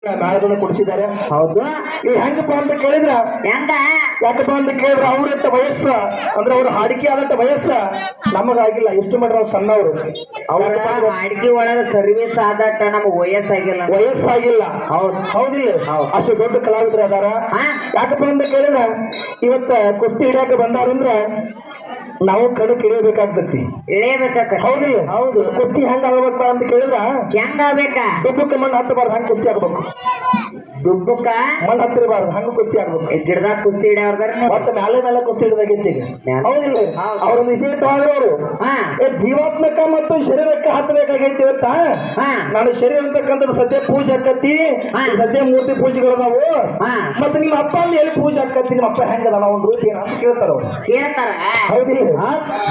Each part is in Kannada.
ನಾಳೆದನ್ನ ಕೊಡಿಸಿದ್ದಾರೆ. ಹೌದು. ಇವ್ ಹೆಂಗಪ್ಪ ಅಂತ ಕೇಳಿದ್ರ ಹೆಂಗ ಯಾಕಪ್ಪ ಅಂತ ಕೇಳಿದ್ರ ಅವ್ರಂತ ವಯಸ್ಸ ಅಂದ್ರೆ ಅವ್ರ ಹಾಡಿಕೆ ಆದಂತ ವಯಸ್ಸ ನಮಗಾಗಿಲ್ಲ. ಎಷ್ಟು ಮಾಡ್ರ ಅವ್ರು ಸಣ್ಣವರು. ಅವ್ರ ಅಡ್ಗಿ ಒಳಗ ಸರ್ವಿಸ್ ಆದಟ್ಟ ನಮಗ್ ವಯಸ್ಸಾಗಿಲ್ಲ. ವಯಸ್ಸಾಗಿಲ್ಲ. ಹೌದ್ ಹೌದಿಲ್ಲ. ಹೌದ್. ಅಷ್ಟು ದೊಡ್ಡ ಕಲಾವಿದ್ರು ಅದಾರ. ಯಾಕಪ್ಪ ಅಂತ ಕೇಳಿದ್ರ ಇವತ್ತ ಕುಸ್ತಿ ಹಿಡಿಯಾಕ ಬಂದಾರಂದ್ರ ನಾವು ಕಣಕ್ ಇಳಿಯಬೇಕಾಗ್ತತಿ. ಇಳಿಯಬೇಕ. ಹೌದಿಲ್ಲ. ಹೌದು. ಕುಸ್ತಿ ಹೆಂಗ ಆಗ್ಬೇಕ ಅಂತ ಕೇಳಿದ್ರ ಹೆಂಗ ಆಗ್ಬೇಕ? ದುಬ್ಬಕ್ಕೆ ಮಣ್ಣು ಹತ್ತಬಾರ್ದು ಹಂಗ ಕುಸ್ತಿ ಆಗ್ಬೇಕು. ದುಬ್ಬಕ್ಕ ಮಣ್ಣು ಹತ್ತಿರಬಾರ್ದು ಹಂಗ ಕುಸ್ತಿ ಆಗ್ಬೇಕು. ಗಿಡದಾಗ ಕುಸ್ತಿ ಹಿಡಿಯವ್ರ ಮತ್ತೆ ಮೇಲೆ ಕುಸ್ತಿ ಹಿಡಿದಾಗೈತಿ ಈಗ. ಹೌದಿಲ್ಲ. ಅವ್ರೊಂದು ವಿಷಯ ಅವರು ಜೀವಾತ್ಮಕ ಮತ್ತು ಶರೀರಕ್ಕೆ ಹತ್ತಬೇಕಾಗೈತಿ ಇವತ್ತ. ನಾನು ಶರೀರ ಅಂತಕ್ಕಂಥದ್ದು ಸದ್ಯ ಪೂಜೆ ಆಕತಿ. ಸದ್ಯ ಮೂರ್ತಿ ಪೂಜೆಗಳದಾವು. ಮತ್ತೆ ನಿಮ್ಮ ಅಪ್ಪ ಅಲ್ಲಿ ಎಲ್ಲಿ ಪೂಜೆ ಆಕತಿ? ನಿಮ್ಮ ಅಪ್ಪ ಹೆಂಗದ ನಾವು ಒಂದು ರೂಢಿ ಅಂತ ಕೇಳ್ತಾರ ಅವ್ರು. ಕೇಳ್ತಾರ. ಹೌದಿಲ್ಲ.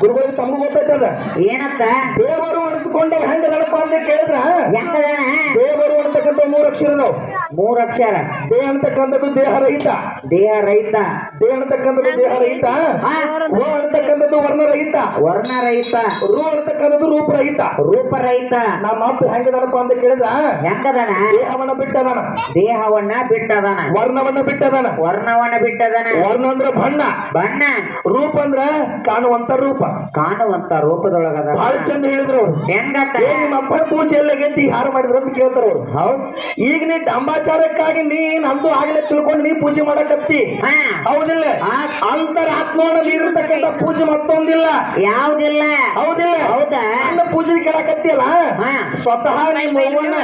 ಗುರುಗಳಿಗೆ ತಮ್ಮ ಗೊತ್ತೈತದ ಏನತ್ತ? ದೇವರು ಅನಿಸ್ಕೊಂಡವ್ ಹೆಂಗ ನನಪ ಅಂತ ಕೇಳಿದ್ರ ಹೆಂಗದಾನ? ದೇವರು ಅಂತಕ್ಕಂಥ 3 ಅಕ್ಷರ ಅದಾವ. 3 ಅಕ್ಷರ. ದೇಹ ಅಂತಕ್ಕಂಥದ್ದು ದೇಹ ರಹಿತ. ದೇಹ ರಹಿತ. ದೇಹ ಅಂತಕ್ಕಂಥದ್ದು ದೇಹ ರಹಿತ. ವ ಅಂತಕ್ಕಂಥದ್ದು ವರ್ಣ ರಹಿತ. ವರ್ಣ ರಹಿತ. ರು ಅಂತಕ್ಕಂಥದ್ದು ರೂಪ ರಹಿತ. ರೂಪ ರಹಿತ. ನಮ್ಮ ಅಪ್ಪ ಹೆಂಗದನಪ್ಪ ಅಂತ ಕೇಳಿದ್ರ ಹೆಂಗದಾನ? ದೇಹವನ್ನ ಬಿಟ್ಟದಾನ. ದೇಹವನ್ನ ಬಿಟ್ಟದಾನ. ವರ್ಣವನ್ನ ಬಿಟ್ಟದಾನ. ವರ್ಣವನ್ನ ಬಿಟ್ಟದಾನ. ವರ್ಣ ಅಂದ್ರ ಬಣ್ಣ. ಬಣ್ಣ. ರೂಪ ಅಂದ್ರ ಕಾಣುವಂತ ರೂಪ. ಕಾಣುವಂತ ರೂಪದೊಳಗದ. ಬಹಳ ಚಂದ ಹೇಳಿದ್ರು ಅವ್ರು. ಹೆಂಗತ್ತ? ನಿಮ್ಮ ಅಪ್ಪನ ಪೂಜೆ ಎಲ್ಲ ಗೆದ್ದಿ ಹಾರ ಮಾಡಿದ್ರು ಅಂತ ಕೇಳ್ತಾರ ಅವ್ರು. ಹೌದ್. ಈಗ ನೀ ಡಂಬಾಚಾರಕ್ಕಾಗಿ ನೀ ನಂದು ಆಗ್ಲೇ ತಿಳ್ಕೊಂಡು ನೀ ಪೂಜೆ ಮಾಡಕತ್ತಿ. ಹೌದಿಲ್ಲ. ಅಂತರಾತ್ಮನ ನೀರಿರ್ತಕ್ಕಂಥ ಪೂಜೆ ಮತ್ತೊಂದಿಲ್ಲ. ಯಾವ್ದಿಲ್ಲ. ಹೌದಿಲ್ಲ. ಹೌದಾ? ನನ್ನ ಪೂಜೆ ಕೇಳಕತ್ತಿಯಲ್ಲ ಸ್ವತಃ ನಿಮ್ಮ ಅವ್ವನ.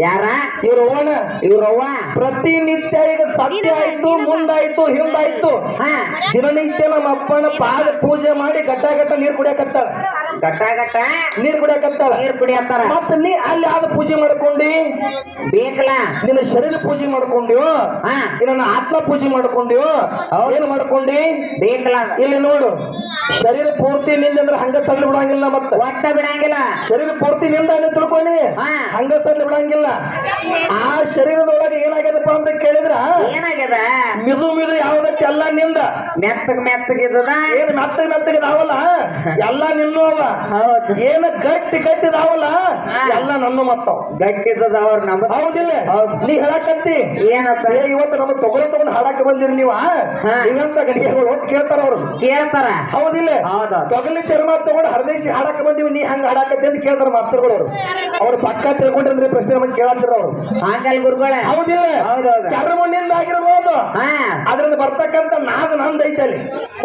ಯಾರ? ಇವ್ರ ಅವ್ವನ. ಇವ್ರವ್ವ ಪ್ರತಿನಿತ್ಯ ಈಗ ಸತ್ಯ ಆಯ್ತು ಮುಂದಾಯ್ತು ಹಿಂದಾಯ್ತು ದಿನನಿತ್ಯ ನಮ್ಮ ಅಪ್ಪನ ಪಾದ ಪೂಜೆ ಮಾಡಿ ಗಟ್ಟ ಗಟ್ಟ ನೀರ್ ಕುಡಿಯಕತ್ತಾಳ. ಗಟ್ಟ ಗಟ್ಟ ನೀರ್ ಕುಡಿಯಕತ್ತಾಳ. ನೀರ್ ಕುಡಿಯತ್ತಾರ. ಮತ್ತ ನೀ ಅಲ್ಲಿ ಆದ ಪೂಜೆ ಮಾಡ್ಕೊಂಡಿ ಬೇಕಲ್ಲ. ನಿನ್ನ ಶರೀರ ಪೂಜೆ ಮಾಡ್ಕೊಂಡ್ಯೋ ನಿನ್ನ ಆತ್ಮ ಪೂಜೆ ಮಾಡ್ಕೊಂಡ್ಯೋ ಏನ್ ಮಾಡ್ಕೊಂಡಿ ಬೇಕಲ್ಲ. ಇಲ್ಲಿ ನೋಡು ಶರೀರ ಪೂರ್ತಿ ನಿಂದ್ರೆ ಹಂಗ ಸಡ್ಲು ಬಿಡಂಗಿಲ್ಲ. ಮತ್ತ ಒಟ್ಟ ಬಿಡಂಗಿಲ್ಲ. ಶರೀರ ಪೂರ್ತಿ ನಿಂದ ತಿಳ್ಕೊಂಡಿ ಹಂಗ ಸಡ್ಲು ಬಿಡಂಗಿಲ್ಲ. ಆ ಶರೀರದೊಳಗೆ ಏನಾಗ್ಯದಪ್ಪ ಅಂತ ಕೇಳಿದ್ರ ಏನಾಗ್ಯದ? ಮಿದು ಮಿದು ಯಾವ್ದಕ್ಕೆ ಎಲ್ಲ ನಿಂದ. ಮೆತ್ತಗಿದ್ದದ. ಏನ್ ಮೆತ್ತಗಿದಾವಲ್ಲ ಎಲ್ಲ ನಿನ್ನೂ ಅವ. ಹೌದು. ಏನ ಗಟ್ಟಿದಾವಲ್ಲ ಎಲ್ಲ ನನ್ನ ಮತ್ತವ್ ಗಟ್ಟಿದ್ದದ ಅವ್ರ ನಮ್ಮ. ಹೌದಿಲ್ಲ. ನೀ ಹೇಳಕತ್ತಿ ಏನಪ್ಪ? ಇವತ್ತು ನಮ್ಮ ತಗೊಂಡು ಹಾಡಕ್ಕೆ ಬಂದಿರಿ ನೀವ ನೀವಂತ ಗಡಿಗೆಗಳು ಹೊತ್ತು ಕೇಳ್ತಾರ ಅವ್ರು. ಕೇಳ್ತಾರ. ಹೌದಿಲ್ಲ. ತೊಗಲಿ ಚರ್ಮ ತಗೊಂಡು ಹರದೇಶಿ ಹಾಡಕ್ಕೆ ಬಂದಿವಿ ನೀ ಹಂಗ ಹಾಡಕತ್ತಿ ಅಂತ ಕೇಳ್ತಾರ ಮಾಸ್ತರ್ಗಳು. ಅವ್ರು ಪಕ್ಕ ತಿಳ್ಕೊಂಡ್ರೆ ಪ್ರಶ್ನೆ ನಮಗೆ ಕೇಳತ್ತಿರ ಅವ್ರು. ಹಾಗಲ್ ಗುರುಗಳ. ಹೌದಿಲ್ಲ. ಚರ್ಮನಿಂದ ಆಗಿರ್ಬೋದು ಅದ್ರಿಂದ ಬರ್ತಕ್ಕಂಥ ನಾದ ನಂದ ಐತೆ ಅಲ್ಲಿ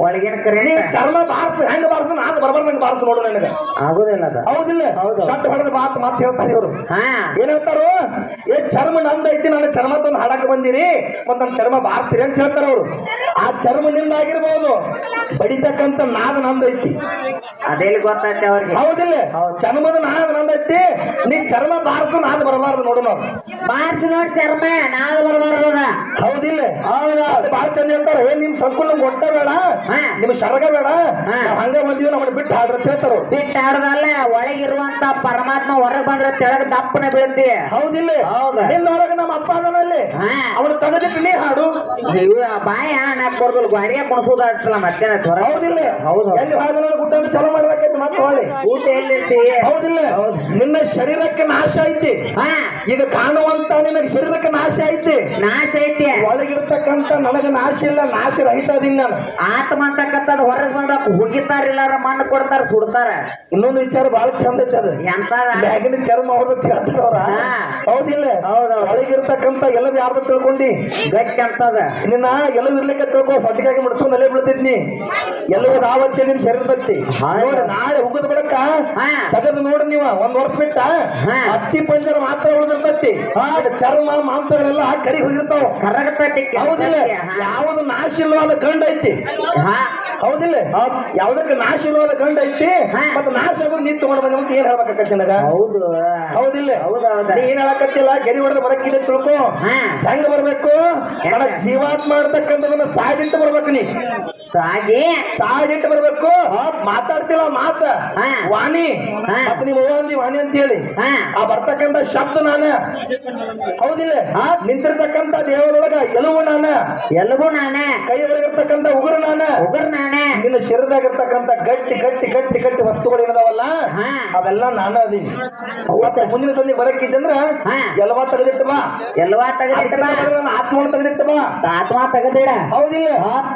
ಒಳಗಿನ ಕರೆ. ಚರ್ಮ ಬಾರ್ಸು ಹೆಂಗ ಬಾರ್ಸು ನಾದ ಬರ್ಬಾರ್ದಂಗ ಬಾರ್ಸು ನೋಡು ನನಗೆ. ಆಗುದಿಲ್ಲ. ಹೌದಿಲ್ಲ. ಶಟ್ ಹೊಡೆದ ಮಾತು ಹೇಳ್ತಾರೆ ಇವರು. ಏನ್ ಹೇಳ್ತಾರು? ಚರ್ಮ ನಂದ ಐತಿ ನಾನು ಚರ್ಮ ತಂದು ಹಾಡಕ್ಕೆ ಬಂದಿರಿ ಮತ್ತ ನನ್ನ ಚರ್ಮ ಬಾರ್ತೀರಿ ಅಂತ ಹೇಳ್ತಾರ ಅವ್ರು. ಆ ಚರ್ಮನಿಂದ ಆಗಿರ್ಬೋದು ಬಡಿತಕ್ಕಂಥ ನಾದ ನಂದ ಐತಿ. ಅದೆಲ್ಲಿ ಗೊತ್ತೈತೆ ಅವ್ರಿಗೆ. ಹೌದಿಲ್ಲ. ಚರ್ಮದ ನಾದ ನಂದ ಐತಿ. ನೀ ಚರ್ಮ ಬಾರ್ಸು ನಾದ ಬರಬಾರ್ದು ನೋಡು. ನಾವು ಬಾರ್ಸು ನೋಡಿ ಚರ್ಮ ನಾದ ಬರಬಾರ್ದು. ಹೌದಿಲ್ಲ. ಬಾಳ ಚಂದ ಹೇಳ್ತಾರ. ನಿಮ್ ಸಂಕುಲ ಒಟ್ಟ ಬೇಡ ನಿಮ್ ಶರಗ ಬೇಡ ಹಂಗ ಬಂದಿವಿ ನಮ್ಮನ್ನ ಬಿಟ್ಟು ಹಾಡ್ರ ಹೇಳ್ತಾರ. ಬಿಟ್ಟು ಹಾಡದಲ್ಲ ಒಳಗಿರುವಂತ ಪರಮಾತ್ಮ ಹೊರಗೆ ಬಂದ್ರೆ ತೆಳಗ ದಪ್ಪನೆ ಬೀಳ್ತಿ. ಹೌದಿಲ್ಲ. ನಿನ್ನ ಹೊರಗೆ ನಮ್ಮ ಅಪ್ಪ ಅದನಲ್ಲಿ ಅವನು ತೆಗೆದಿಟ್ಟು ನೀ ಹಾಡು. ಬಾಯ ನಾಕ್ ಬರ್ದಲ್ ಗಾಡಿಯ ಕುಣಿಸೋದ ಅಷ್ಟಲ್ಲ ಮತ್ತೆ. ಹೌದಿಲ್ಲ. ಹೌದು. ಎಲ್ಲಿ ಹಾಡು ಊಟ ಚಲೋ ಮಾಡ್ಬೇಕೈತಿ ಮತ್ತೆ ಹೊಳಿ ಊಟ ಎಲ್ಲಿರ್ತಿ. ಹೌದಿಲ್ಲ. ನಿನ್ನ ಶರೀರಕ್ಕೆ ನಾಶ ಐತಿ. ಈಗ ಕಾಣುವಂತ ನಿನಗೆ ಶರೀರಕ್ಕೆ ನಾಶ ಐತಿ. ನಾಶ ಐತಿ. ಒಳಗಿರ್ತಕ್ಕಂಥ ನನಗೆ ನಾಶ ಇಲ್ಲ. ನಾಶ ರಹಿತ ಅದೀನಿ ನಾನು. ಆತ್ಮ ಅಂತಕ್ಕಂಥದ್ದು ಹೊರಗೆ ಬಂದಾಗ ಹೋಗಿತಾರಿಲ್ಲಾರ ಮಣ್ಣು ಕೊಡ್ತಾರ ಸುಡ್ತಾರ. ಇನ್ನೊಂದು ವಿಚಾರ ಬಹಳ ಚಂದ ಐತಿ. ಅದು ಎಂತದ? ಬ್ಯಾಗಿನ ಚರ್ಮ ಅವ್ರದ್ದು ಹೇಳ್ತಾರ ಅವ್ರ. ಹೌದಿಲ್ಲ. ಒಳಗಿರ್ತಕ್ಕಂಥ ಎಲ್ಲವ ಯಾರ್ದು ತಿಳ್ಕೊಂಡಿ ಗಟ್ಟಿ ಅಂತದ. ನಿನ್ನ ಎಲ್ಲವೂ ಇರ್ಲಿಕ್ಕೆ ತಿಳ್ಕೊ. ಸೊಟ್ಟಿಗಾಗಿ ಮುಡ್ಸ್ಕೊಂಡ್ ಅಲ್ಲೇ ಬೀಳ್ತಿದ್ನಿ. ಎಲ್ಲವೂ ದಾವತ್ತೆ ನಿನ್ ಶರೀರದತ್ತಿ ನೋಡಿ. ನಾಳೆ ಉಗದ ಬೆಳಕ ತೆಗೆದು ನೋಡಿ ನೀವ 1 ವರ್ಷ ಬಿಟ್ಟ ಅಸ್ಥಿ ಪಂಜರ ಮಾತ್ರ ಉಳಿದಿರ್ತತಿ. ಚರ್ಮ ಮಾಂಸಗಳೆಲ್ಲ ಕರಿ ಹೋಗಿರ್ತಾವ. ಕರಗತೈತಿ. ಹೌದಿಲ್ಲ. ಯಾವ್ದು ನಾಶ ಇಲ್ಲವಾದ ಗಂಡ ಐತಿ. ಹೌದಿಲ್ಲ. ಯಾವ್ದಕ್ಕೆ ನಾಶ ಇಲ್ಲವಾದ ಗಂಡ ಐತಿ. ಮತ್ತೆ ನಾಶ ಆಗೋದು ನೀನ್ ತಗೊಂಡ್ ಬಂದ ಅಂತ ಏನ್ ಹೇಳ್ಬೇಕತ್ತ ನನಗ? ಹೌದು. ಹೌದಿಲ್ಲ. ನೀ ಏನ್ ಹೇಳಕತ್ತಿಲ್ಲ ಗೆರಿ ಹೊಡೆದ ಬರಕಿದೆ ತಿಳ್ಕೊ. ಹೆಂಗ ಬರ್ಬೇಕು? ಜೀವಾತ್ಮ ಮಾಡ್ತಕ್ಕಂಥದನ್ನ ಸಾಗಿಟ್ಟು ಬರ್ಬೇಕು. ನೀ ಸಾಗಿಟ್ಟು ಬರ್ಬೇಕು. ಮಾತಾಡ್ತಿಲ್ಲ ಮಾತ ವಾಣಿ ಮತ್ತ ನೀವು ವಾಣಿ ಅಂತ ಹೇಳಿ ಆ ಬರ್ತಕ್ಕಂಥ ಶಬ್ದ ನಾನ. ಹೌದಿಲ್ಲ. ನಿಂತಿರ್ತಕ್ಕಂಥ ದೇವರೊಳಗ ಎಲ್ಲವೂ ಎಲ್ಲವೂ ನಾನ, ಎಲ್ಲವೂ ನಾನೇ, ಕೈ ಒಳಗಿರ್ತಕ್ಕಂಥ ಉಗುರು ನಾನ, ಉಗುರ್ ನಾನೇ, ನಿನ್ನ ಶರೀರದಾಗಿರ್ತಕ್ಕಂಥ ಗಟ್ಟಿ ಗಟ್ಟಿ ಗಟ್ಟಿ ಗಟ್ಟಿ ವಸ್ತುಗಳು ಏನದಾವಲ್ಲ ಹಾ ಅವೆಲ್ಲ ನಾನ ಅದೀನಿ. ಅವತ್ತ ಮುಂದಿನ ಸಂಧಿ ಬರಕ್ಕಿದ್ದಂದ್ರ ಹಾ. ಎಲ್ಲವಾ ತೆಗೆದಿಟ್ಟು ಬಾ, ಎಲ್ಲವಾ ತೆಗೆದಿಟ್ಟ ಬಾ, ನನ್ನ ಆತ್ಮವನ್ನು ತೆಗೆದಿಟ್ಟು ಬಾ. ಆತ್ಮ ತೆಗೆದಿಡ, ಹೌದಿಲ್ಲ?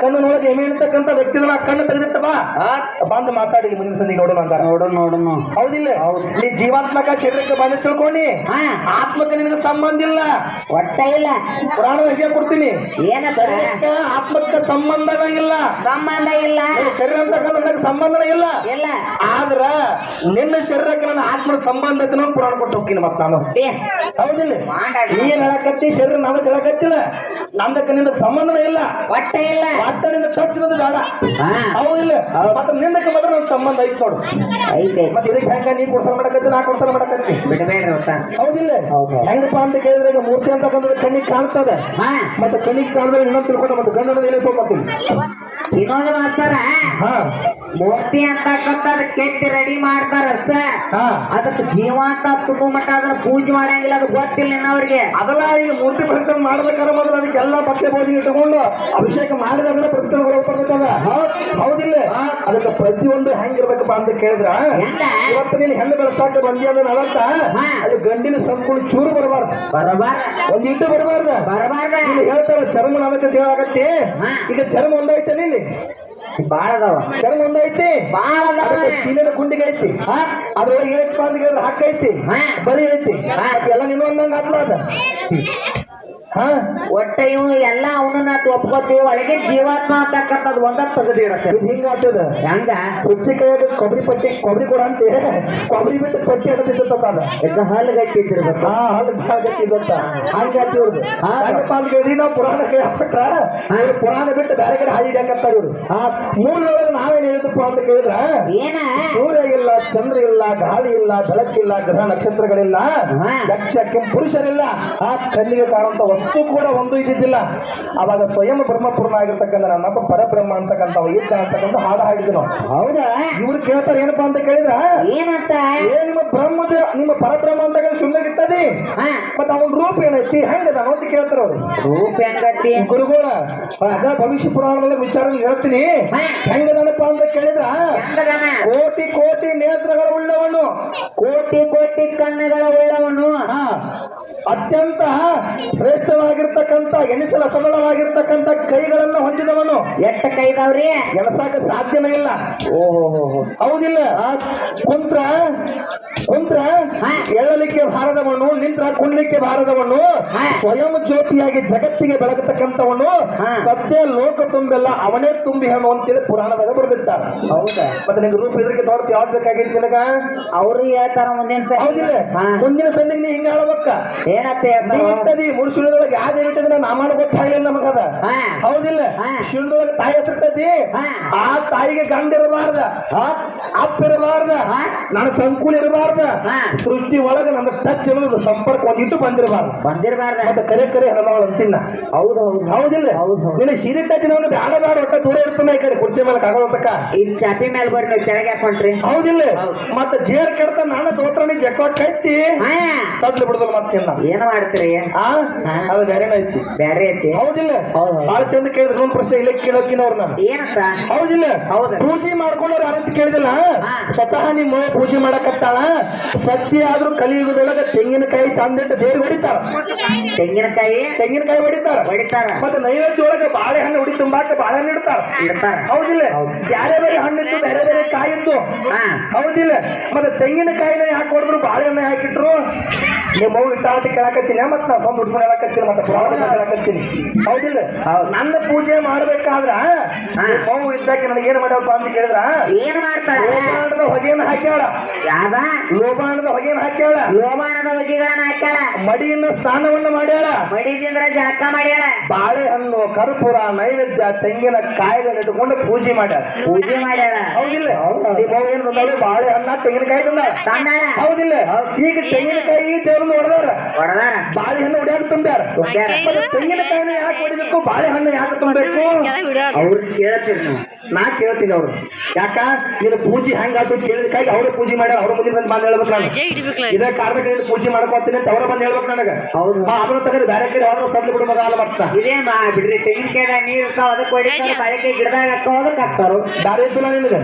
ಕಣ್ಣಿನೊಳಗೆ ಎಮೆ ಇರ್ತಕ್ಕಂಥ ವ್ಯಕ್ತಿನ ಕಣ್ಣು ತೆಗೆದಿಟ್ಟು ಬಾ. ಬಂದು ಮಾತಾಡಿ ಮುಂದಿನ ಸಂಧಿ ನೋಡೋಣ ಅಂತಾರ. ನೋಡೋಣ. ಹೌದಿಲ್ಲ? ನೀ ಜೀವಾತ್ಮಕ ಶರೀರಕ್ಕೆ ಬಂದು ತಿಳ್ಕೊಂಡಿ, ಹಾ ಆತ್ಮಕ್ಕೆ ನಿನಗೆ ಸಂಬಂಧ ಇಲ್ಲ. ಒಟ್ಟ ಇಲ್ಲ. ಪುರಾಣದ ವಿಷಯ ಕೊಡ್ತೀನಿ, ಏನಪ್ಪ? ಶರೀರಕ್ಕೆ ಆತ್ಮಕ್ಕೆ ಸಂಬಂಧನ ಇಲ್ಲ. ಸಂಬಂಧ ಇಲ್ಲ. ನಿನ್ನ ಶರೀರ ಅಂತಕ್ಕಂಥ ನನಗೆ ಸಂಬಂಧನ ಇಲ್ಲ. ಇಲ್ಲ. ಆದ್ರ ನಿನ್ನ ಶರೀರಕ್ಕೆ ನನ್ನ ಆತ್ಮನ ಸಂಬಂಧ ಐತೆ ನಾನು ಪುರಾಣ ಕೊಟ್ಟು ಹೋಗ್ತೀನಿ ಮತ್ತ ನಾನು. ಹೌದಿಲ್ಲ? ನೀನ್ ಹೇಳಕತ್ತಿ ಶರೀರ ನಮಗ್ ಹೇಳಕತ್ತಿಲ್ಲ, ನಮ್ದಕ್ಕೆ ನಿಂದಕ್ಕೆ ಸಂಬಂಧನೇ ಇಲ್ಲ. ಒಟ್ಟ ಇಲ್ಲ. ಒಟ್ಟ ನಿಂದ ಟಚ್ ಅನ್ನೋದು ಬೇಡ. ಹಾ ಹೌದಿಲ್ಲ? ಮತ್ತೆ ನಿಂದಕ್ಕೆ ಮಾತ್ರ ನನ್ನ ಸಂಬಂಧ ಐತ್ ನೋಡು. ಐತೆ. ಮತ್ತೆ ಇದಕ್ಕೆ ಹೆಂಗ ನೀ ಕೊಡ್ಸಲ್ ಮಾಡಕತ್ತಿ, ನಾ ಕೊಡ್ಸಲ್ ಮಾಡಕತ್ತಿ. ಬಿಡಬೇಡ್ರಿ ಒಟ್ಟ. ಹೌದಿಲ್ಲ? ಹೌದು. ಹೆಂಗಪ್ಪ ಅಂತ ಕೇಳಿದ್ರೆ ಈಗ ಮೂರ್ತಿ ಅಂತ ಬಂದ್ರೆ ಕಣ್ಣಿಗೆ ಕಾಣ್ತದೆ. ಹಾ ಮತ್ತೆ ಕಣ್ಣಿಗೆ ಕಾಣಿದ್ರೆ ಇನ್ನೊಂದು ತಿಳ್ಕೊಂಡು ಮತ್ತೆ ಗಂಡನ ಎಲ್ಲಿ ಹೋಗ್ತೀನಿ. ಇನ್ನೊಂದು ಮಾಸ್ತರ, ಹಾ ಮೂರ್ತಿ ಅಂತಕ್ಕಂಥದ್ದು ಕೆತ್ತಿ ರೆಡಿ ಮಾಡ್ತಾರ ಅಷ್ಟೇ. ಹಾ ಅದಕ್ಕೆ ಜೀವಂತ ತುಂಬ ಮಟ್ಟ ಅದನ್ನ ಪೂಜೆ ಮಾಡಂಗಿಲ್ಲ, ಅದು ಗೊತ್ತಿಲ್ಲ ಇನ್ನವ್ರಿಗೆ. ಅದೆಲ್ಲ ಈಗ ಮೂರ್ತಿ ಪ್ರತಿಷ್ಠೆ ಮಾಡ್ಬೇಕಾದ್ರೆ ಮೊದಲು ಅದಕ್ಕೆಲ್ಲ ಭಕ್ಷ್ಯ ಭೋಜನ ಇಟ್ಟುಕೊಂಡು ಅಭಿಷೇಕ ಮಾಡಿದಾಗ ಪ್ರತಿಷ್ಠೆಗಳು ಬರ್ತದ. ಹೌದಿಲ್ಲ? ಅದಕ್ಕೆ ಪ್ರತಿಯೊಂದು ಹೆಂಗಿರ್ಬೇಕಪ್ಪ ಅಂತ ಕೇಳಿದ್ರ, ಹೆಂಗ? ಇವತ್ತು ನೀನು ಹೆಣ್ಣು ಬೆಳೆಸಾಕ ಬಂದಿ ಅಂದ್ರೆ ನಲತ್ತ ಅಲ್ಲಿ ಗಂಡಿನ ಸಂಪೂರ್ಣ ಚೂರು ಬರಬಾರ್ದು, ಬರಬಾರ ಒಂದ್ ಇಟ್ಟು ಬರಬಾರ್ದು. ಬರಬಾರ್ದ. ಇಲ್ಲಿ ಹೇಳ್ತಾರ ಚರ್ಮ ನಲತ್ತೆ ಹೇಳಾಗತ್ತೆ. ಈಗ ಚರ್ಮ ಒಂದೈತೆ ಇಲ್ಲಿ, ಬಾಳ ಅದಾವ. ಚರ್ಮ ಒಂದೈತಿ, ಬಾಳ ಅದಾವ. ಚೀಲಿನ ಗುಂಡಿಗೆ ಐತಿ, ಅದ್ರೊಳಗೆ ಏನಪ್ಪ ಅಂತ ಕೇಳಿದ್ರೆ ಹಕ್ಕ ಐತಿ, ಬಲಿ ಐತಿ, ಎಲ್ಲ ನೀನು ಒಂದಂಗ ಹಾಕ್ಲಾದ. ಹಾ ಒಟ್ಟ ಇವು ಎಲ್ಲ ಅವನನ್ನ ಒಪ್ಕೋತೀವಿ, ಒಳಗೆ ಜೀವಾತ್ಮ ಅಂತಕ್ಕಂಥದ್ದು ಒಂದ ತೆಗೆದಿಡತ್ತೆ. ಇದು ಹಿಂಗ ಆಗ್ತದ. ಹೆಂಗ? ಕುಚ್ಚಿಕಾಯಾಗ ಕೊಬ್ಬರಿ ಪಟ್ಟಿ, ಕೊಬ್ಬರಿ ಕೂಡ ಅಂತ ಕೊಬ್ಬರಿ ಬಿಟ್ಟು ಪಟ್ಟಿ ಹಾಕತ್ತಿದ್ದ ಯಾಕ ಹಲ್ಲು ಗಟ್ಟಿರ್ಬೇಕು. ಹಾ ಹಲ್ಲು ಹಾಕತ್ತಿದ್ದ ಹಂಗ ಆಗ್ತಿವ್ರದು. ಹಂಗಪ್ಪ ಅಂತ ಕೇಳಿದ್ರಿ ನಾವು ಪುರಾಣ ಕೇಳ್ಪಟ್ಟ ಪುರಾಣ ಬಿಟ್ಟು ಬೇರೆ ಕಡೆ ಹಾದಿ ಹಾಕತ್ತಾರ ಇವ್ರು. ಮೂಲೊಳಗೆ ನಾವೇನ್ ಹೇಳಿದಪ್ಪ ಅಂತ ಕೇಳಿದ್ರ, ಏನ? ಸೂರ್ಯ ಇಲ್ಲ, ಚಂದ್ರ ಇಲ್ಲ, ಗಾಳಿ ಇಲ್ಲ, ಬೆಳಕಿಲ್ಲ, ಗ್ರಹ ನಕ್ಷತ್ರಗಳಿಲ್ಲ, ಯಕ್ಷ ಪುರುಷರಿಲ್ಲ, ಆ ಕಣ್ಣಿಗೆ ಕಾಣುವಂತ ವಸ್ತು ಕೂಡ ಒಂದು ಇದ್ದಿದ್ದಿಲ್ಲ. ಅವಾಗ ಸ್ವಯಂ ಬ್ರಹ್ಮಪೂರ್ಣ ಆಗಿರ್ತಕ್ಕಂಥ ನನ್ನಪ್ಪ ಪರಬ್ರಹ್ಮ ಅಂತಕ್ಕಂಥ ಇದ್ದ ಅಂತಕ್ಕಂಥ ಹಾಡು ಹಾಡಿದ್ವಿ ನಾವು. ಹೌದಾ? ಇವ್ರು ಕೇಳ್ತಾರೆ ಏನಪ್ಪಾ ಅಂತ ಕೇಳಿದ್ರ, ಏನಂತ? ನಿಮ್ಮ ಬ್ರಹ್ಮದ ನಿಮ್ಮ ಪರಬ್ರಹ್ಮ ಅಂತ ಸುಳ್ಳಗಿರ್ತದೆ, ಮತ್ತ ಅವನ ರೂಪ ಏನೈತಿ ಹೆಂಗದ ಅಂತ ಕೇಳ್ತಾರ ಅವ್ರು. ರೂಪ ಹೆಂಗತಿ? ಗುರುಗಳ ಅದ ಭವಿಷ್ಯ ಪುರಾಣಗಳ ವಿಚಾರ ಹೇಳ್ತೀನಿ. ಹೆಂಗದನಪ್ಪ ಅಂತ ಕೇಳಿದ್ರ, ಕೋಟಿ ಕೋಟಿ ನೇತ್ರಗಳ ಉಳ್ಳವನು, ಕೋಟಿ ಕೋಟಿ ಕಣ್ಣುಗಳ ಉಳ್ಳವನು, ಅತ್ಯಂತ ಶ್ರೇಷ್ಠವಾಗಿರ್ತಕ್ಕಂಥ ಎಣಿಸಲ ಸಬಲವಾಗಿರ್ತಕ್ಕಂಥ ಕೈಗಳನ್ನು ಹೊಂದಿದವನು. ಎಷ್ಟ ಕೈದವ್ರಿ? ಎಣಸಾಕ ಸಾಧ್ಯನೇ ಇಲ್ಲ. ಓಹೋ ಹೌದಿಲ್ಲ? ಕುಂತ್ರ ಕುಂತ್ರ ಎಳಲಿಕ್ಕೆ ಭಾರದವನು, ನಿಂತ್ರ ಕುಣ್ಲಿಕ್ಕೆ ಭಾರದವನು, ಸ್ವಯಂ ಜ್ಯೋತಿಯಾಗಿ ಜಗತ್ತಿಗೆ ಬೆಳಗತಕ್ಕಂಥವನು, ಸದ್ಯ ಲೋಕ ತುಂಬೆಲ್ಲ ಅವನೇ ತುಂಬಿ ಹೇಳು ಅಂತೇಳಿ ಪುರಾಣದಾಗ ಬರೆದಿರ್ತಾರೆ. ಹೌದಾ? ಮತ್ತೆ ನಿಂಗೆ ರೂಪ ಇದ್ರಿಗೆ ತೋರ್ತಿ ಯಾವ್ದು ಬೇಕಾಗಿತ್ತು ನಿನಗ? ಅವ್ರು ಹೇಳ್ತಾರ ಮುಂದಿನ. ಹೌದಿಲ್ಲ? ಮುಂದಿನ ಸಂದಿಗೆ ನೀ ಹಿಂಗ ಹೇಳಬೇಕ. ಏನತ್ತೆ? ಮುರುಶುಳದೊಳಗೆ ಯಾವ್ದು ಇಟ್ಟಿದ್ರೆ ನಾಮಾನ ಗೊತ್ತಾಗಲಿಲ್ಲ ನಮಗದ. ಹೌದಿಲ್ಲ? ಶಿವನದೊಳಗೆ ತಾಯಿ ಹೆಸರ್ತೈತಿ, ಆ ತಾಯಿಗೆ ಗಂಡ ಇರಬಾರ್ದ, ಅಪ್ಪ ಇರಬಾರ್ದ, ನನ್ನ ಸಂಕುಲ ಇರಬಾರ್ದ, ಸೃಷ್ಟಿ ಒಳಗೆ ನನ್ನ ಟಚ್ ಅನ್ನೋದು ಸಂಪರ್ಕ ಒಂದಿಟ್ಟು ಬಂದಿರಬಾರ್ದು. ಮತ್ತೆ ಕರೆ ಕರೆ ಹೆಣ್ಮಗಳು ಅಂತಿನ್ನ. ಹೌದು ಹೌದಿಲ್ಲ? ನಿನ್ನ ಸೀರೆ ಟಚ್ ನಮ್ಗೆ ಬೇಡ ಬೇಡ ಒಟ್ಟ ದೂರ ಇರ್ತಾನೆ ಈ ಕಡೆ ಕುರ್ಚಿ ಮೇಲೆ ಕಾಗೋತಕ್ಕ. ಈಗ ಚಾಪಿ ಮೇಲೆ ಬರ್ರಿ, ನೀವು ಕೆಳಗೆ ಹಾಕೊಂಡ್ರಿ. ಹೌದಿಲ್ಲ? ಮತ್ತೆ ಜೇರ್ ಕೆಡ್ತ ನಾನು ತೋತ್ರನಿ ಜಕ್ಕ ಕಟ್ಟಿ ಸದ್ಲು ಬಿಡುದಲ್ಲ ಮತ್ತೆ ಏನ್ ಮಾಡ್ತೀರಿ? ಅದು ಬೇರೆನ ಐತಿ, ಬೇರೆ ಐತಿ. ಹೌದಿಲ್ಲ? ಬಾಳ ಚಂದ ಕೇಳಿದ್ರು ಇನ್ನೊಂದು ಪ್ರಶ್ನೆ ಇಲ್ಲ ಕೇಳೋಕಿನವ್ರ ನಾನು. ಏನಂತ? ಹೌದಿಲ್ಲ? ಹೌದು. ಪೂಜೆ ಮಾಡ್ಕೊಂಡವ್ರು ಯಾರಂತ ಕೇಳಿದಿಲ್ಲ, ಸ್ವತಃ ನಿಮ್ಮ ಪೂಜೆ ಮಾಡಕತ್ತಾಳ. ಸದ್ಯ ಆದ್ರೂ ಕಲಿಯುಗದೊಳಗ ತೆಂಗಿನಕಾಯಿ ತಂದಿಟ್ಟು ದೇವ್ರಿಗೆ ಹೊಡಿತಾರ. ತೆಂಗಿನಕಾಯಿ ಹೊಡಿತಾರ. ಮತ್ತೆ ನೈವೇದ್ಯ ಒಳಗೆ ಬಾಳೆಹಣ್ಣು ಹುಡಿ ತುಂಬಾಕ ಬಾಳೆಹಣ್ಣು ಇಡ್ತಾರ. ಹೌದಿಲ್ಲ? ಬೇರೆ ಬೇರೆ ಹಣ್ಣಿತ್ತು, ಬೇರೆ ಬೇರೆ ಕಾಯಿತ್ತು. ಹೌದಿಲ್ಲ? ಮತ್ತೆ ತೆಂಗಿನಕಾಯಿನ ಯಾಕೆ ಹೊಡೆದ್ರು, ಬಾಳೆಹಣ್ಣು ಹಾಕಿಟ್ರು? ನಿಮ್ಮ ಮಗು ಇಟ್ಟ ಅಂತ ಕೇಳಕತ್ತೀನಿ, ಮತ್ತೆ ನಾವು ಸ್ವಂತ ಹುಡ್ಸ್ಕೊಂಡು ಹೇಳಕತ್ತೀನಿ, ಮತ್ತೆ ಪುರಾಣ ಹೇಳಕತ್ತೀನಿ. ಹೌದಿಲ್ಲ? ನನ್ನ ಪೂಜೆ ಮಾಡ್ಬೇಕಾದ್ರ ಮಗು ಇದ್ದಾಕೆ ನನಗೆ ಏನ್ ಮಾಡ್ಯಪ್ಪ ಅಂತ ಕೇಳಿದ್ರ, ಏನ್ ಮಾಡ್ತಾಳ? ಲೋಬಾಣದ ಹೊಗೆಯನ್ನು ಹಾಕ್ಯಾಳ. ಯಾವ ಲೋಬಾಣದ ಹೊಗೆಯನ್ನು ಹಾಕ್ಯಾಳ? ಲೋಬಾಣದ ಹೊಗೆಗಳನ್ನ ಹಾಕ್ಯಾಳ. ಮಡಿಯಿಂದ ಸ್ನಾನವನ್ನು ಮಾಡ್ಯಾಳ. ಮಡಿದಿಂದ ಜಳಕ ಮಾಡ್ಯಾಳ. ಬಾಳೆಹಣ್ಣು, ಕರ್ಪೂರ, ನೈವೇದ್ಯ, ತೆಂಗಿನ ಕಾಯಿಗಳನ್ನ ಇಟ್ಟುಕೊಂಡು ಪೂಜೆ ಮಾಡ್ಯಾಳ. ಹೌದಿಲ್ಲ? ಈ ಮಗು ಏನ್ ತಂದಾಳು? ಬಾಳೆಹಣ್ಣ, ತೆಂಗಿನಕಾಯಿ ತಂದಾಳ. ಹೌದಿಲ್ಲ? ಈಗ ತೆಂಗಿನಕಾಯಿ ದೇವ್ರನ್ನ ಹೊಡೆದಾರ, ಬಾಳೆಹಣ್ಣು ಹೊಡ್ಯಾಕ ತುಂಬ್ಯಾರ. ತೆಂಗಿನಕಾಯಿನ ಯಾಕೆ ಹೊಡಿಬೇಕು, ಬಾಳೆಹಣ್ಣು ಯಾಕೆ ತುಂಬಬೇಕು? ಅವ್ರು ಕೇಳ್ತೀರಿ ನೀವು. ನಾ ಕೇಳ್ತೀನಿ ಅವ್ರು ಯಾಕ ನೀನು ಪೂಜೆ ಹೆಂಗಾತು ಕೇಳಿದಕ್ಕಾಗಿ ಅವ್ರೇ ಪೂಜೆ ಮಾಡ್ಯಾರ ಅವ್ರ ಮುಂದೆ ಬಂದು ಬಂದು ಹೇಳ್ಬೇಕು ನಾನು ಇದೇ ಕಾರಣಕ್ಕೆ ನೀನು ಪೂಜೆ ಮಾಡ್ಕೊತೀನಿ ಅಂತ ಅವ್ರ ಬಂದು ಹೇಳ್ಬೇಕು ನನಗೆ ಹೌದು ಅದನ್ನ ತಗದು ಬೇರೆ ಕಡೆ ಅವ್ರನ್ನ ಸಡ್ಲು ಬಿಡು ಮಗ ಅಲ್ಲ ಮತ್ತ ಇದೇ ಬಿಡ್ರಿ ತೆಂಗಿನಕಾಯಿ ನೀರ್ ಇರ್ತಾವ ಅದಕ್ಕೆ ಹೊಡಿತಾರ ಬಾಳೆಕಾಯಿ ಗಿಡದಾಗ ಹಾಕೋ ಅದಕ್ಕೆ ಹಾಕ್ತಾರು ದಾರಿ ಇದ್ದಿಲ್ಲ ನಿನಗೆ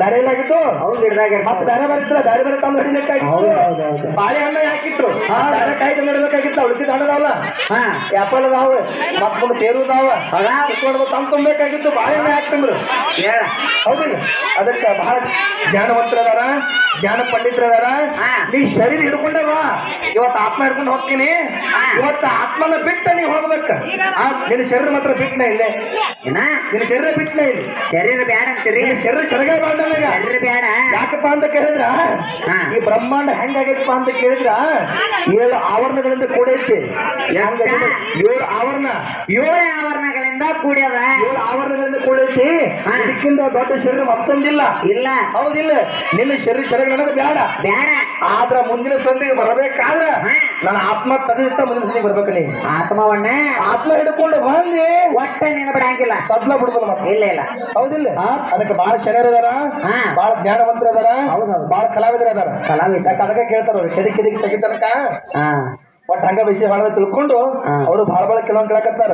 ದಾರಿ ಇಲ್ಲಾಗಿತ್ತು ಅವ್ರು ಗಿಡದಾಗ ಮತ್ತೆ ಬೇರೆ ಬರುತ್ತಿಲ್ಲ ಬೇರೆ ಬೇರೆ ತಂದು ಹೊಡಿಬೇಕಾಗಿತ್ತು ಬಾಳೆಹಣ್ಣ ಯಾಕಿಟ್ರು ಬೇರೆ ಕಾಯಿ ತಂದು ಹೊಡಿಬೇಕಾಗಿತ್ತು ಉಳಿದಿದ್ದ ಹಣ್ಣದಾವಲ್ಲ ಹಾ ಆಪಲ್ ಅದಾವ ಮತ್ತೊಂದು ತೇರು ಅದಾವ ತಂದು ತುಂಬಬೇಕಾಗಿತ್ತು ಬಾಳೆಹಣ್ಣ ಯಾಕೆ ತಂದ್ರು ಹೇಳ ಹೌದಿಲ್ಲ ಅದಕ್ಕೆ ಬಹಳ ಜ್ಞಾನವಂತರದಾರ ಜ್ಞಾನ ಪಂಡಿತರದಾರ ನೀ ಶರೀರ ಹಿಡ್ಕೊಂಡವ ಇವತ್ತು ಆತ್ಮ ಹಿಡ್ಕೊಂಡು ಹೋಗ್ತೀನಿ ಇವತ್ತು ಆತ್ಮನ ಬಿಟ್ಟ ನೀ ಹೋಗ್ಬೇಕ ನಿನ್ನ ಶರೀರ ಮಾತ್ರ ಬಿಟ್ಟನ ಇಲ್ಲೇ ಏನ ನಿನ್ನ ಶರೀರ ಬಿಟ್ಟನ ಇಲ್ಲಿ ಶರೀರ ಬ್ಯಾಡ ಅಂತೀರಿ ನಿನ್ನ ಶರೀರ ಸೆರಗ ಬಾಂಡವಾಗ ಶರೀರ ಬ್ಯಾಡ ಯಾಕಪ್ಪ ಅಂತ ಕೇಳಿದ್ರ ಈ ಬ್ರಹ್ಮಾಂಡ ಹೆಂಗಾಗೈತಪ್ಪ ಅಂತ ಕೇಳಿದ್ರ 7 ಆವರಣಗಳಿಂದ ಕೂಡೈತಿ 7 ಆವರಣ 7 ಆವರಣಗಳಿಂದ ಕೂಡ್ಯದ 7 ಆವರಣಗಳಿಂದ ಕೂಡೈತಿ ಇದಕ್ಕಿಂತ ದೊಡ್ಡ ಶರೀರ ಮತ್ತೊಂದಿಲ್ಲ ಇಲ್ಲ ಹೌದಿಲ್ಲ ನಿನ್ನ ಶರೀರ ಸೆರಗ ನನಗೆ ಬೇಡ ಬ್ಯಾಡ ಆದ್ರ ಮುಂದಿನ ಸಂಧಿಗೆ ಬರಬೇಕಾದ್ರ ನನ್ನ ಆತ್ಮ ತೆಗೆದಿತ್ತ ಮುಂದಿನ ಸಂಧಿಗೆ ಬರ್ಬೇಕು ನೀ ಆತ್ಮವನ್ನ ಆತ್ಮ ಹಿಡ್ಕೊಂಡು ಬಂದಿ ಒಟ್ಟ ನೀನು ಬಿಡಂಗಿಲ್ಲ ಸದ್ಲ ಬಿಡ್ಬೋದು ಮತ್ತೆ ಇಲ್ಲ ಇಲ್ಲ ಹೌದಿಲ್ಲ ಅದಕ್ಕೆ ಬಹಳ ಶರೀರ ಅದಾರ ಬಹಳ ಜ್ಞಾನವಂತರ ಅದಾರ ಬಹಳ ಕಲಾವಿದರ ಅದಾರ ಕಲಾವಿದ ಅದಕ್ಕೆ ಕೇಳ್ತಾರ ಅವ್ರು ಕೆದಿಕ್ ತೆಗಿತನಕ ಒಟ್ಟು ಹಂಗ ವಿಷಯ ಹೊಡೆದ ತಿಳ್ಕೊಂಡು ಅವರು ಬಹಳ ಕೆಲವೊಂದು ಕೇಳಕತ್ತಾರ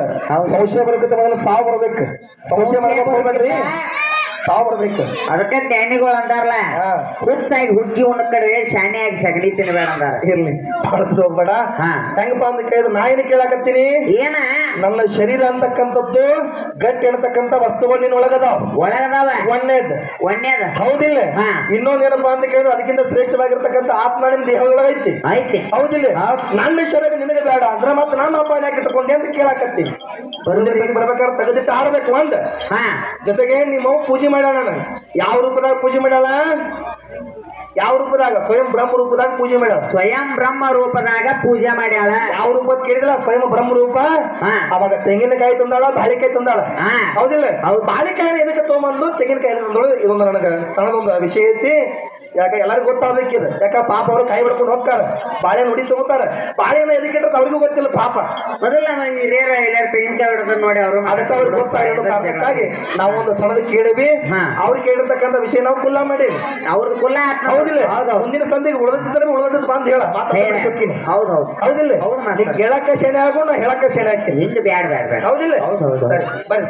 ಸಂಶಯ ಬರಕತ್ತ ಮೊದಲು ಸಾವು ಬರ್ಬೇಕು ಸಂಶಯ ಮಾಡಕ್ ಹೋಗ್ಬೇಡ್ರಿ ಸಾವು ಬರ್ಬೇಕು ಅದಕ್ಕೆ ಜ್ಞಾನಿಗಳು ಅಂದಾರಲ್ಲ ಹುಚ್ಚಾಗಿ ಹುಗ್ಗಿ ಉಣ್ಕಡ್ರಿ ಶಾಣಿಯಾಗಿ ಸಗಣಿ ತಿನ್ಬೇಡ ಅಂದಾರ ಇರ್ಲಿ ಹೊಡೆದ್ ಹೋಗ್ಬೇಡ ಹೆಂಗಪ್ಪ ಅಂತ ಕೇಳಿದ್ರೆ ನಾ ಏನು ಕೇಳಾಕತ್ತೀನಿ ಏನ ನನ್ನ ಶರೀರ ಅಂತಕ್ಕಂಥದ್ದು ಗಟ್ಟಿ ಅನ್ನತಕ್ಕಂಥ ವಸ್ತುಗಳು ನಿನ್ನ ಒಳಗದಾವ ಒಣ್ಣೇದ ಹೌದಿಲ್ಲ ಇನ್ನೊಂದೇನಪ್ಪಾ ಅಂತ ಕೇಳಿದ್ರೆ ಅದಕ್ಕಿಂತ ಶ್ರೇಷ್ಠವಾಗಿರ್ತಕ್ಕಂಥ ಆತ್ಮ ನಿಮ್ ದೇಹದೊಳಗ ಐತಿ ಹೌದಿಲ್ಲ ನನ್ನ ಶರೀರ ನಿನಗೆ ಬೇಡ ಅಂದ್ರೆ ಮತ್ತೆ ನಾನು ಅಪಾಯ ಇಟ್ಟುಕೊಂಡೆ ಅಂತ ಕೇಳಾಕತ್ತೀನಿ ಬರ್ಬೇಕಾದ್ರೆ ತೆಗೆದಿಟ್ಟು ಆಡ್ಬೇಕು ಒಂದ್ ಜೊತೆಗೆ ನಿಮ್ಮ ಪೂಜೆ ಮಾಡ್ಯಾಳ ಯಾವ ರೂಪದಾಗ ಪೂಜೆ ಮಾಡ್ಯಾಳ ಯಾವ ರೂಪದಾಗ ಸ್ವಯಂ ಬ್ರಹ್ಮ ರೂಪದಾಗ ಪೂಜೆ ಮಾಡ್ಯಾಳ ಸ್ವಯಂ ಬ್ರಹ್ಮ ರೂಪದಾಗ ಪೂಜೆ ಮಾಡ್ಯಾಳ ಯಾವ ರೂಪ ಕೇಳಿದಿಲ್ಲ ಸ್ವಯಂ ಬ್ರಹ್ಮ ರೂಪ ಅವಾಗ ತೆಂಗಿನಕಾಯಿ ತಂದಾಳ ಬಾಳಿಕಾಯಿ ತಂದಾಳ ಹೌದಿಲ್ಲ ಬಾಳಿಕಾಯಿನ ಎದಕ್ಕೆ ತಗೊಂಬಂದು ತೆಂಗಿನಕಾಯಿ ತಂದಳು ಇದೊಂದು ನನಗೆ ಸಣ್ಣದೊಂದು ವಿಷಯ ಐತಿ ಯಾಕೆ ಎಲ್ಲರಿಗೂ ಗೊತ್ತಾಗಬೇಕಿದೆ ಯಾಕ ಪಾಪ ಅವರು ಕೈ ಬಿಡ್ಕೊಂಡು ಹೋಗ್ತಾರ ಬಾಳೆ ನುಡಿ ತಗೋತಾರ ಬಾಳೆನ ಎದಕ್ಕೆ ಅವ್ರಿಗೂ ಗೊತ್ತಿಲ್ಲ ಪಾಪ ಮೊದಲ ತೆಂಗಿನಕಾಯಿ ಹೊಡೆದ ನೋಡಿ ಅವರು ಅದಕ್ಕೆ ಅವ್ರಿಗೆ ಗೊತ್ತಾಗಿರೋ ಕಾರಣಕ್ಕಾಗಿ ನಾವು ಒಂದು ಸಣ್ಣದ ಕೇಳಿವಿ ಅವ್ರು ಕೇಳಿರ್ತಕ್ಕಂಥ ವಿಷಯ ನಾವು ಕುಲ್ಲ ಮಾಡೀವಿ ಅವ್ರದ್ದು ಕುಲ್ಲ ಹೌದಿಲ್ಲ ಮುಂದಿನ ಸಂಧಿಗೆ ಉಳಿದಿದ್ರೆ ಉಳಿದದ್ದು ಬಂದು ಹೇಳ ಮಾತಾಡ್ತೀನಿ ಹೌದಿಲ್ಲ ನೀ ಕೇಳಕ್ಕ ಶೇನೆ ಆಗು ನಾ ಹೇಳಕ್ಕ ಶೇನೆ ಹಾಕ್ತೀನಿ ಬ್ಯಾಡ ಹೌದಿಲ್ಲ ಬರ್ರಿ